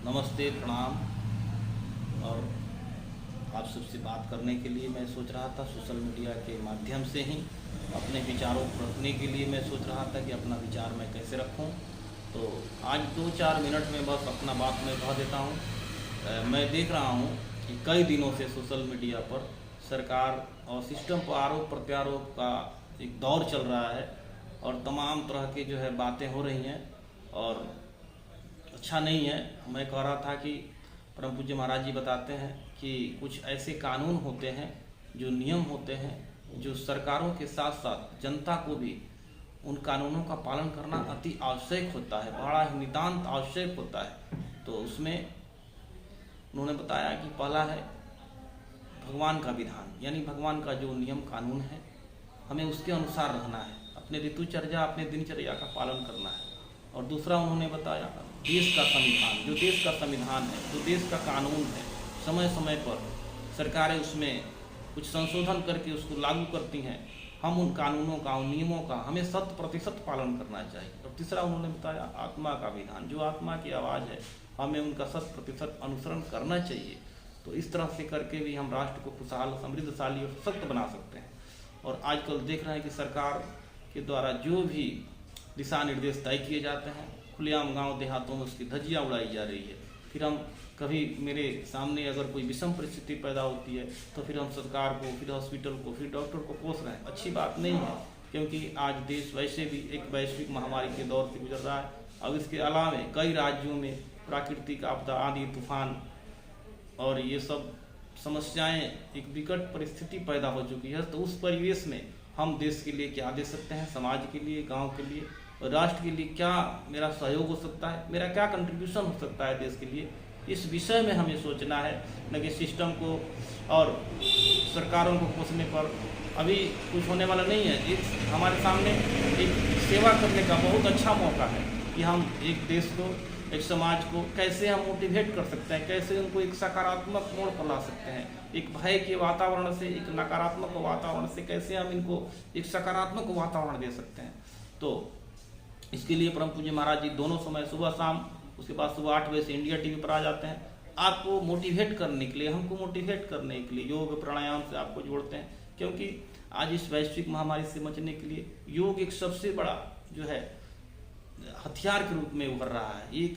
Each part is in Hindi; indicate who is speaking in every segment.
Speaker 1: नमस्ते, प्रणाम। और आप सबसे बात करने के लिए मैं सोच रहा था, सोशल मीडिया के माध्यम से ही अपने विचारों को रखने के लिए मैं सोच रहा था कि अपना विचार मैं कैसे रखूं। तो आज 2-4 मिनट में बस अपना बात मैं कह देता हूं। मैं देख रहा हूं कि कई दिनों से सोशल मीडिया पर सरकार और सिस्टम पर आरोप प्रत्यारोप का एक दौर चल रहा है और तमाम तरह की जो है बातें हो रही हैं और अच्छा नहीं है। मैं कह रहा था कि परम पूज्य महाराज जी बताते हैं कि कुछ ऐसे कानून होते हैं, जो नियम होते हैं, जो सरकारों के साथ साथ जनता को भी उन कानूनों का पालन करना अति आवश्यक होता है, बड़ा ही नितांत आवश्यक होता है। तो उसमें उन्होंने बताया कि पहला है भगवान का विधान, यानी भगवान का जो नियम कानून है हमें उसके अनुसार रहना है, अपने ऋतुचर्या अपने दिनचर्या का पालन करना है। और दूसरा उन्होंने बताया देश का संविधान, जो देश का संविधान है, जो देश का कानून है, समय समय पर सरकारें उसमें कुछ संशोधन करके उसको लागू करती हैं। हम उन कानूनों का, उन नियमों का हमें 100% पालन करना चाहिए। और तीसरा उन्होंने बताया आत्मा का विधान, जो आत्मा की आवाज़ है हमें उनका 100% अनुसरण करना चाहिए। तो इस तरह से करके भी हम राष्ट्र को खुशहाल, समृद्धशाली और सशक्त बना सकते हैं। और आजकल देख रहे हैं कि सरकार के द्वारा जो भी दिशा निर्देश तय किए जाते हैं, खुलेआम गांव देहातों में उसकी धज्जियां उड़ाई जा रही है। फिर हम कभी मेरे सामने अगर कोई विषम परिस्थिति पैदा होती है तो फिर हम सरकार को, फिर हॉस्पिटल को, फिर डॉक्टर को कोस रहे हैं। अच्छी बात नहीं है, क्योंकि आज देश वैसे भी एक वैश्विक महामारी के दौर से गुजर रहा है। अब इसके अलावा कई राज्यों में प्राकृतिक आपदा, आंधी तूफान और ये सब समस्याएं, एक विकट परिस्थिति पैदा हो चुकी है। तो उस परिवेश में हम देश के लिए क्या दे सकते हैं, समाज के लिए, गांव के लिए और राष्ट्र के लिए क्या मेरा सहयोग हो सकता है, मेरा क्या कंट्रीब्यूशन हो सकता है देश के लिए, इस विषय में हमें सोचना है। न कि सिस्टम को और सरकारों को कोसने पर अभी कुछ होने वाला नहीं है। एक हमारे सामने एक सेवा करने का बहुत अच्छा मौका है कि हम एक देश को, एक समाज को कैसे हम मोटिवेट कर सकते हैं, कैसे उनको एक सकारात्मक मोड़ पर ला सकते हैं। एक भय के वातावरण से, एक नकारात्मक वातावरण से कैसे हम इनको एक सकारात्मक वातावरण दे सकते हैं। तो इसके लिए परम पूज्य महाराज जी दोनों समय, सुबह शाम, उसके बाद सुबह 8 बजे से इंडिया टीवी पर आ जाते हैं आपको मोटिवेट करने के लिए, हमको मोटिवेट करने के लिए योग प्राणायाम से आपको जोड़ते हैं। क्योंकि आज इस वैश्विक महामारी से बचने के लिए योग एक सबसे बड़ा जो है हथियार के रूप में उभर रहा है।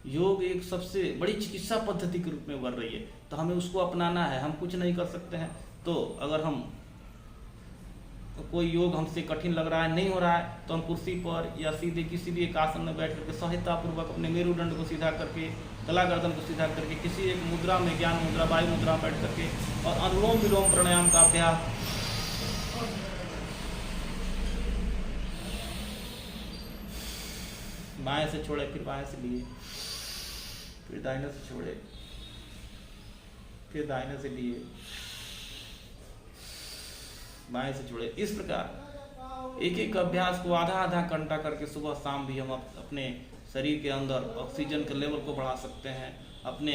Speaker 1: योग एक सबसे बड़ी चिकित्सा पद्धति के रूप में उभर रही है। तो हमें उसको अपनाना है। हम कुछ नहीं कर सकते हैं। तो अगर हम कोई योग हमसे कठिन लग रहा है, नहीं हो रहा है, तो हम कुर्सी पर या सीधे किसी भी एक आसन में बैठ करके सहायतापूर्वक अपने मेरुदंड को सीधा करके, गला गर्दन को सीधा करके किसी एक मुद्रा में, ज्ञान मुद्रा, वायु मुद्रा में बैठ करके और अनुलोम विलोम प्राणायाम का अभ्यास, बाएं से छोड़े, फिर बाएं से लिए, फिर दाहिने से छोड़े, फिर दाहिने से लिए, बाएं से छोड़े। इस प्रकार एक एक अभ्यास को आधा आधा घंटा करके सुबह शाम भी हम अपने शरीर के अंदर ऑक्सीजन के लेवल को बढ़ा सकते हैं, अपने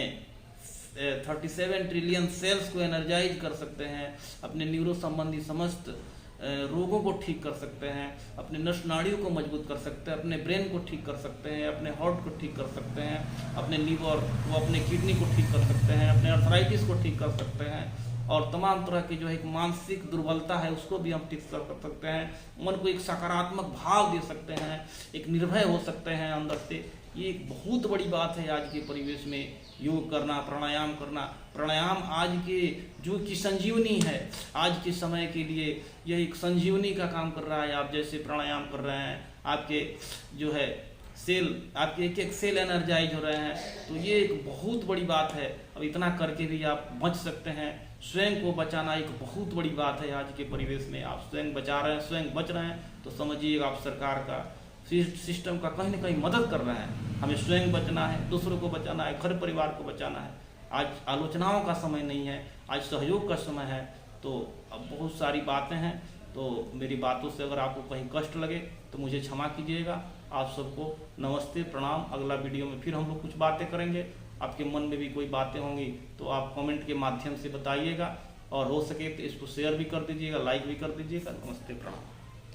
Speaker 1: 37 ट्रिलियन सेल्स को एनर्जाइज कर सकते हैं, अपने न्यूरो संबंधी समस्त रोगों को ठीक कर सकते हैं, अपने नस नाड़ियों को मजबूत कर सकते हैं, अपने ब्रेन को ठीक कर सकते हैं, अपने हार्ट को ठीक कर सकते हैं, अपने लीवर को, अपने किडनी को ठीक कर सकते हैं, अपने अर्थराइटिस को ठीक कर सकते हैं और तमाम तरह की जो एक मानसिक दुर्बलता है उसको भी हम ठीक कर सकते हैं। मन को एक सकारात्मक भाव दे सकते हैं, एक निर्भय हो सकते हैं अंदर से। ये एक बहुत बड़ी बात है आज के परिवेश में, योग करना, प्राणायाम करना। प्राणायाम आज के जो कि संजीवनी है, आज के समय के लिए यह एक संजीवनी का काम कर रहा है। आप जैसे प्राणायाम कर रहे हैं, आपके जो है सेल, आपके एक एक सेल एनर्जाइज हो रहे हैं, तो ये एक बहुत बड़ी बात है। अब इतना करके भी आप बच सकते हैं। स्वयं को बचाना एक बहुत बड़ी बात है। आज के परिवेश में आप स्वयं बचा रहे हैं, स्वयं बच रहे हैं, तो समझिए आप सरकार का, सिस्टम का कहीं ना कहीं मदद कर रहे हैं। हमें स्वयं बचना है, दूसरों को बचाना है, घर परिवार को बचाना है। आज आलोचनाओं का समय नहीं है, आज सहयोग का समय है। तो अब बहुत सारी बातें हैं, तो मेरी बातों से अगर आपको कहीं कष्ट लगे तो मुझे क्षमा कीजिएगा। आप सबको नमस्ते, प्रणाम। अगला वीडियो में फिर हम लोग कुछ बातें करेंगे। आपके मन में भी कोई बातें होंगी तो आप कमेंट के माध्यम से बताइएगा और हो सके तो इसको शेयर भी कर दीजिएगा, लाइक भी कर दीजिएगा। नमस्ते, प्रणाम।